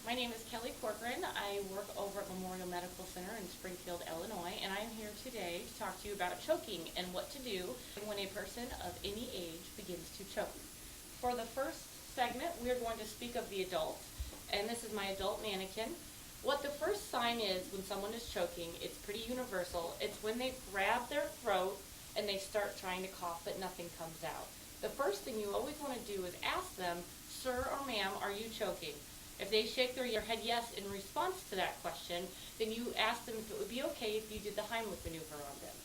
My name is Kelly Corcoran. I work over at Memorial Medical Center in Springfield, Illinois, and I'm here today to talk to you about choking and what to do when a person of any age begins to choke. For the first segment, we're going to speak of the adult, and this is my adult mannequin. What the first sign is when someone is choking, it's pretty universal. It's when they grab their throat and they start trying to cough but nothing comes out. The first thing you always want to do is ask them, "Sir or ma'am, are you choking?" If they shake their head yes in response to that question, then you ask them if it would be okay if you did the Heimlich maneuver on them.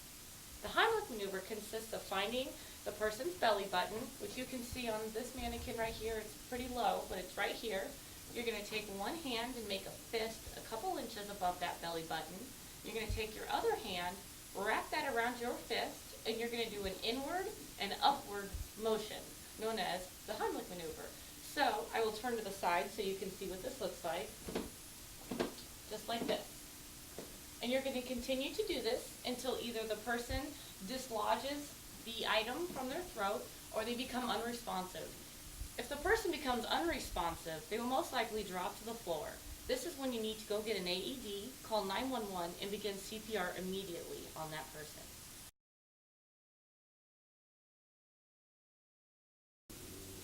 The Heimlich maneuver consists of finding the person's belly button, which you can see on this mannequin right here. It's pretty low, but it's right here. You're going to take one hand and make a fist a couple inches above that belly button. You're going to take your other hand, wrap that around your fist, and you're going to do an inward and upward motion, known as the Heimlich maneuver. So I will turn to the side so you can see what this looks like, just like this. And you're going to continue to do this until either the person dislodges the item from their throat or they become unresponsive. If the person becomes unresponsive, they will most likely drop to the floor. This is when you need to go get an AED, call 911, and begin CPR immediately on that person.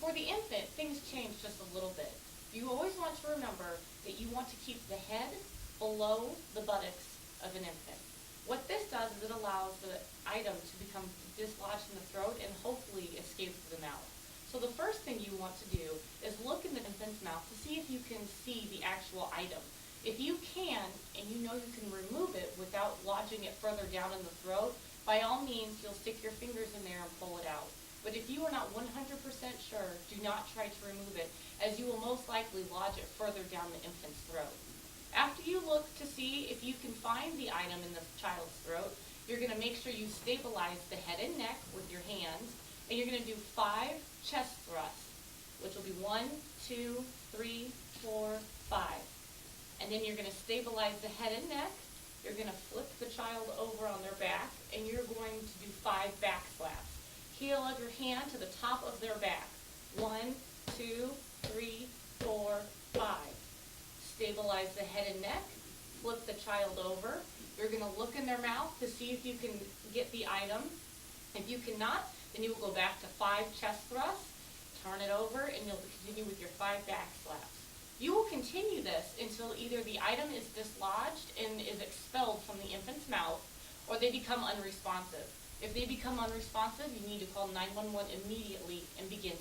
For the infant, things change just a little bit. You always want to remember that you want to keep the head below the buttocks of an infant. What this does is it allows the item to become dislodged in the throat and hopefully escape through the mouth. So the first thing you want to do is look in the infant's mouth to see if you can see the actual item. If you can, and you know you can remove it without lodging it further down in the throat, by all means, you'll stick your fingers in there and pull it out. But if you are not 100% sure, do not try to remove it, as you will most likely lodge it further down the infant's throat. After you look to see if you can find the item in the child's throat, you're going to make sure you stabilize the head and neck with your hands, and you're going to do 5 chest thrusts, which will be 1, 2, 3, 4, 5. And then you're going to stabilize the head and neck. You're going to flip the child over on their back, and you're going to do 5 back slaps. Heel of your hand to the top of their back. 1, 2, 3, 4, 5. Stabilize the head and neck. Flip the child over. You're going to look in their mouth to see if you can get the item. If you cannot, then you will go back to 5 chest thrusts. Turn it over, and you'll continue with your 5 back slaps. You will continue this until either the item is dislodged and is expelled from the infant's mouth, or they become unresponsive. If they become unresponsive, you need to call 911 immediately and begin